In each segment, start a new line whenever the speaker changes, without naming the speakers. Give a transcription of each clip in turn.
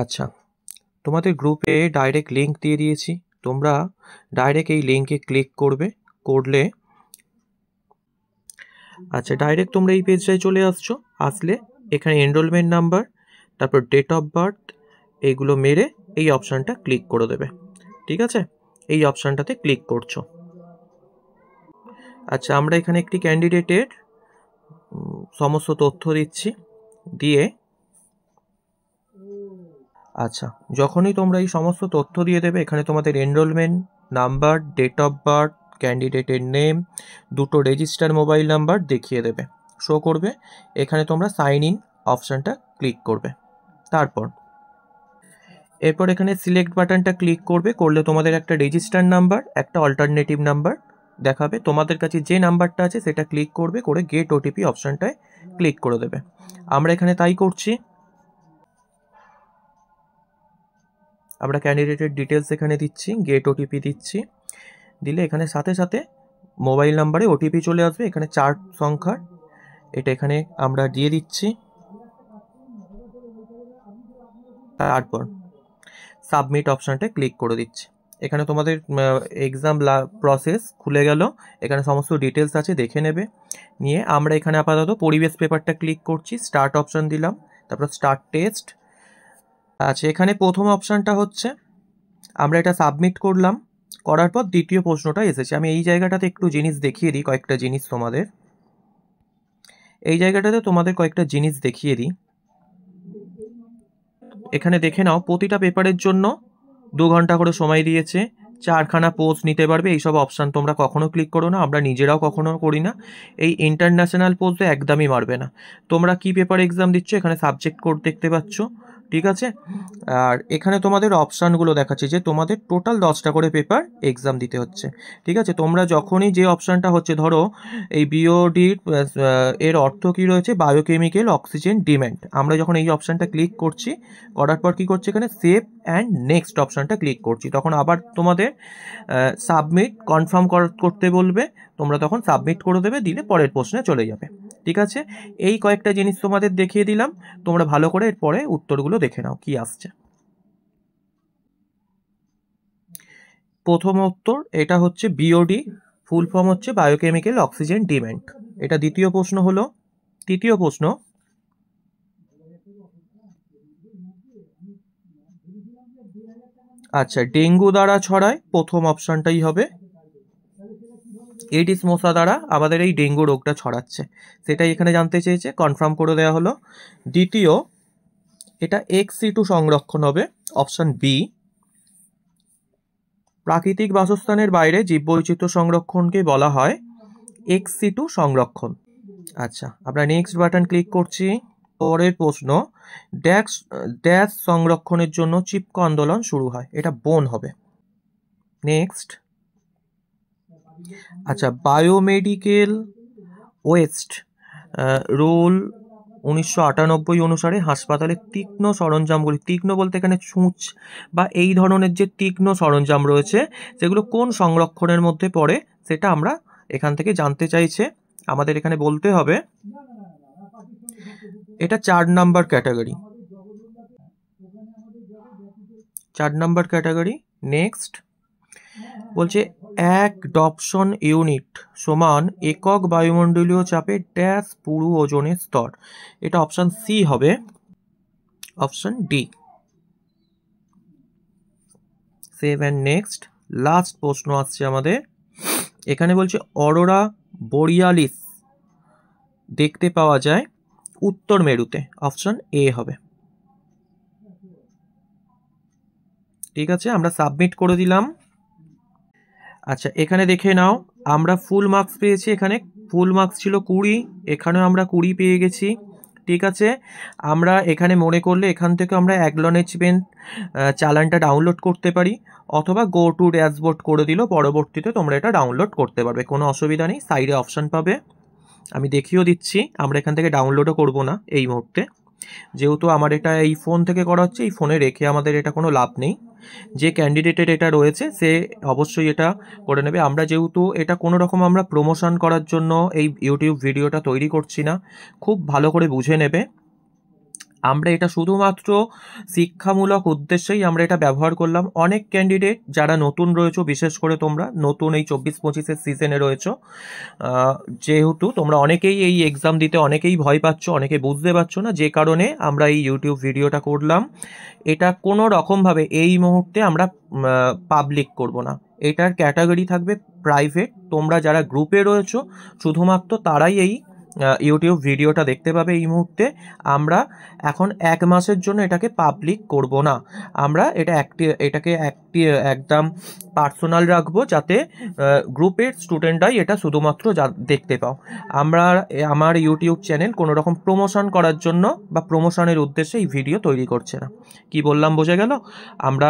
আচ্ছা, তোমাদের গ্রুপে ডাইরেক্ট লিঙ্ক দিয়ে দিয়েছি। তোমরা ডাইরেক্ট এই লিঙ্কে ক্লিক করবে, করলে আচ্ছা ডাইরেক্ট তোমরা এই পেজটায় চলে আসছো। আসলে এখানে এনরোলমেন্ট নাম্বার, তারপর ডেট অফ বার্থ, এইগুলো মেরে এই অপশানটা ক্লিক করে দেবে। ঠিক আছে, এই অপশানটাতে ক্লিক করছো। আচ্ছা, আমরা এখানে একটি ক্যান্ডিডেটের সমস্ত তথ্য দিচ্ছি, দিয়ে আচ্ছা যখনই তোমরা এই সমস্ত তথ্য দিয়ে দেবে, এখানে তোমাদের enrolment number, date of birth, ক্যান্ডিডেটের নেম, দুটো রেজিস্টার মোবাইল নাম্বার দেখিয়ে দেবে, শো করবে। এখানে তোমরা সাইন ইন অপশানটা ক্লিক করবে। এরপর এখানে সিলেক্ট বাটনটা ক্লিক করবে, করলে তোমাদের একটা রেজিস্টার নাম্বার, একটা অল্টারনেটিভ নাম্বার দেখাবে। তোমাদের কাছে যে নাম্বারটা আছে সেটা ক্লিক করবে, করে গেট ওটিপি অপশানটায় ক্লিক করে দেবে। আমরা এখানে তাই করছি। আমরা ক্যান্ডিডেটের ডিটেলস এখানে দিচ্ছি, গেট ওটিপি দিচ্ছি, দিলে এখানে সাথে সাথে মোবাইল নাম্বারে ওটিপি চলে আসবে, এখানে 4 সংখ্যার। এটা এখানে আমরা দিয়ে দিচ্ছি। তারপর সাবমিট অপশানটায় ক্লিক করে দিচ্ছি। এখানে তোমাদের এক্সাম প্রসেস খুলে গেল, এখানে সমস্ত ডিটেলস আছে, দেখে নেবে। নিয়ে আমরা এখানে আপাতত পরিবেশ পেপারটা ক্লিক করছি, স্টার্ট অপশান দিলাম, তারপর স্টার্ট টেস্ট। আচ্ছা, এখানে প্রথম অপশানটা হচ্ছে আমরা এটা সাবমিট করলাম, করার পর দ্বিতীয় প্রশ্নটা এসেছে। আমি এই জায়গাটাতে একটু জিনিস দেখিয়ে দিই, কয়েকটা জিনিস তোমাদের এই জায়গাটাতে তোমাদের কয়েকটা জিনিস দেখিয়ে দিই। এখানে দেখে নাও, প্রতিটা পেপারের জন্য 2 ঘন্টা করে সময় দিয়েছে, 4খানা পোস্ট নিতে পারবে। এইসব অপশান তোমরা কখনো ক্লিক করো না, আমরা নিজেরাও কখনো করি না। এই ইন্টারন্যাশনাল পোস্টে একদমই মারবে না। তোমরা কি পেপার এক্সাম দিচ্ছ, এখানে সাবজেক্ট কোড দেখতে পাচ্ছ, ঠিক আছে। আর এখানে তোমাদের অপশানগুলো দেখাচ্ছে যে তোমাদের টোটাল 10টা করে পেপার এক্সাম দিতে হচ্ছে, ঠিক আছে। তোমরা যখনই যে অপশানটা হচ্ছে, ধরো এই বিওডি এর অর্থ কী রয়েছে, বায়োকেমিক্যাল অক্সিজেন ডিম্যান্ড। আমরা যখন এই অপশানটা ক্লিক করছি, করার পর কী করছি, এখানে সেভ অ্যান্ড নেক্সট অপশানটা ক্লিক করছি, তখন আবার তোমাদের সাবমিট কনফার্ম করতে বলবে। তোমরা তখন সাবমিট করে দেবে, দিলে পরের প্রশ্নে চলে যাবে, ঠিক আছে। এই কয়েকটা জিনিস তোমাদের দেখিয়ে দিলাম, তোমরা ভালো করে এরপরে উত্তরগুলো দেখে নাও কি আসছে। প্রথম উত্তর এটা হচ্ছে বিওডি, ফুল ফর্ম হচ্ছে বায়োকেমিক্যাল অক্সিজেন ডিম্যান্ড। এটা দ্বিতীয় প্রশ্ন হলো। তৃতীয় প্রশ্ন, আচ্ছা ডেঙ্গু দ্বারা ছড়ায়, প্রথম অপশানটাই হবে। এডিস মশা দ্বারা আমাদের এই ডেঙ্গু রোগটা ছড়াচ্ছে, সেটাই এখানে জানতে চেয়েছে, কনফার্ম করে দেওয়া হলো। দ্বিতীয়, এটা XC2 সংরক্ষণ হবে, অপশান বি। প্রাকৃতিক বাসস্থানের বাইরে জীববৈচিত্র্য সংরক্ষণকে বলা হয় XC2 সংরক্ষণ। আচ্ছা, আমরা নেক্সট বাটন ক্লিক করছি। পরের প্রশ্ন, ড্যাশ সংরক্ষণের জন্য চিপকো আন্দোলন শুরু হয়, এটা বোন হবে। নেক্সট, আচ্ছা বায়োমেডিকেল ওয়েস্ট রুল 1998 অনুসারে হাসপাতালের তীক্ষ্ণ সরঞ্জামগুলি, তীক্ষ্ণ বলতে এখানে ছুঁচ বা এই ধরনের যে তীক্ষ্ণ সরঞ্জাম রয়েছে, সেগুলো কোন সংরক্ষণের মধ্যে পড়ে, সেটা আমরা এখান থেকে জানতে চাইছে। আমাদের এখানে বলতে হবে এটা 4 number category, 4 number category. Next বলছে এক ডপসন ইউনিট সমান একক বায়ুমণ্ডলীয় চাপে ড্যাশ পুরু ওজনের স্তর, এটা অপশান সি হবে, option D. Save and next. Last প্রশ্ন আসছে আমাদের, এখানে বলছে অরোরা বোরিয়ালিস দেখতে পাওয়া যায় উত্তর মেরুতে, অপশান এ হবে, ঠিক আছে। আমরা সাবমিট করে দিলাম। আচ্ছা, এখানে দেখে নাও, আমরা ফুল মার্কস পেয়েছি, এখানে ফুল মার্কস ছিল 20, এখানেও আমরা 20 পেয়ে গেছি, ঠিক আছে। আমরা এখানে মনে করলে এখান থেকে আমরা অ্যাকনলেজমেন্ট চালানটা ডাউনলোড করতে পারি, অথবা গো টু ড্যাশবোর্ড করে দিলেও পরবর্তীতে তোমরা এটা ডাউনলোড করতে পারবে, কোনো অসুবিধা নেই। সাইডে অপশান পাবে, আমি দেখিয়েও দিচ্ছি। আমরা এখান থেকে ডাউনলোডও করব না এই মুহূর্তে, যেহেতু আমার এটা এই ফোন থেকে করা হচ্ছে, এই ফোনে রেখে আমাদের এটা কোনো লাভ নেই। যে ক্যান্ডিডেটের এটা রয়েছে সে অবশ্যই এটা করে নেবে। আমরা যেহেতু এটা কোনো রকম আমরা প্রমোশন করার জন্য এই ইউটিউব ভিডিওটা তৈরি করছি না, খুব ভালো করে বুঝে নেবে। আমরা এটা শুধুমাত্র শিক্ষামূলক উদ্দেশ্যেই আমরা এটা ব্যবহার করলাম। অনেক ক্যান্ডিডেট যারা নতুন রয়েছো, বিশেষ করে তোমরা নতুন এই 24-25-এর সিজনে রয়েছো, যেহেতু তোমরা অনেকেই এই এক্সাম দিতে অনেকেই ভয় পাচ্ছ, অনেকে বুঝতে পারছো না, যে কারণে আমরা এই ইউটিউব ভিডিওটা করলাম। এটা কোনো রকমভাবে এই মুহূর্তে আমরা পাবলিক করব না, এটার ক্যাটাগরি থাকবে প্রাইভেট। তোমরা যারা গ্রুপে রয়েছো শুধুমাত্র তারাই এই ইউটিউব ভিডিওটা দেখতে পাবে এই মুহূর্তে। আমরা এখন 1 মাসের জন্য এটাকে পাবলিক করব না, আমরা এটাকে একদম পার্সোনাল রাখবো, যাতে গ্রুপের স্টুডেন্টরাই এটা শুধুমাত্র দেখতে পাও। আমার ইউটিউব চ্যানেল কোনো রকম প্রমোশন করার জন্য বা প্রমোশনের উদ্দেশ্যে এই ভিডিও তৈরি করছে না। কি বললাম বোঝা গেল? আমরা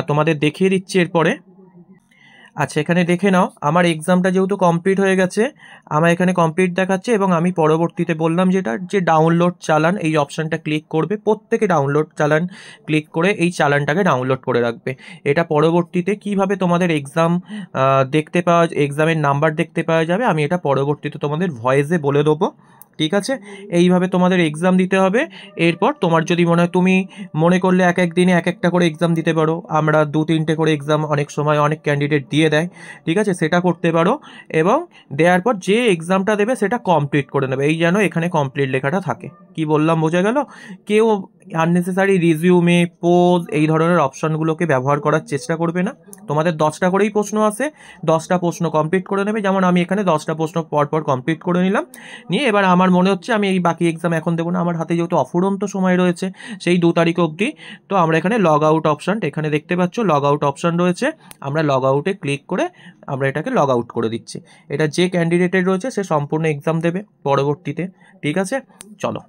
তোমাদের দেখিয়ে দিচ্ছি এরপরে। আচ্ছা, এখানে দেখে নাও আমার এক্সামটা যেহেতু কমপ্লিট হয়ে গেছে, আমার এখানে কমপ্লিট দেখাচ্ছে, এবং আমি পরবর্তীতে বললাম যে ডাউনলোড চালান এই অপশানটা ক্লিক করবে। প্রত্যেকে ডাউনলোড চালান ক্লিক করে এই চালানটাকে ডাউনলোড করে রাখবে। এটা পরবর্তীতে কিভাবে তোমাদের এক্সাম দেখতে পাওয়া, এক্সামের নাম্বার দেখতে পাওয়া যাবে, আমি এটা পরবর্তীতে তোমাদের ভয়েসে বলে দেবো। ঠিক আছে, এইভাবে তোমাদের এক্সাম দিতে হবে। এরপর তোমার যদি মনে হয়, তুমি মনে করলে এক এক দিনে এক একটা করে এক্সাম দিতে পারো, আমরা 2-3টে করে এক্সাম অনেক সময় অনেক ক্যান্ডিডেট দিয়ে দেয়, ঠিক আছে, সেটা করতে পারো। এবং দেওয়ার পর যে এক্সামটা দেবে সেটা কমপ্লিট করে নেবে, এই যেন এখানে কমপ্লিট লেখাটা থাকে। কি বললাম বোঝা গেল? কেউ আননেসেসারি রিজিউমে, পোজ এই ধরনের অপশানগুলোকে ব্যবহার করার চেষ্টা করবে না। তোমাদের 10টা করেই প্রশ্ন আসে, 10টা প্রশ্ন কমপ্লিট করে নেবে। যেমন আমি এখানে 10টা প্রশ্ন পরপর কমপ্লিট করে নিলাম, নিয়ে এবার আমার মনে হচ্ছে আমি এই বাকি এক্সাম এখন দেবো না, আমার হাতে যেহেতু অফুরন্ত সময় রয়েছে সেই 2 তারিখ অবধি, তো আমরা এখানে লগ আউট অপশানটা এখানে দেখতে পাচ্ছ, লগ আউট অপশান রয়েছে, আমরা লগ আউটে ক্লিক করে আমরা এটাকে লগ আউট করে দিচ্ছি। এটা যে ক্যান্ডিডেটের রয়েছে সে সম্পূর্ণ এক্সাম দেবে পরবর্তীতে। ঠিক আছে, চলো।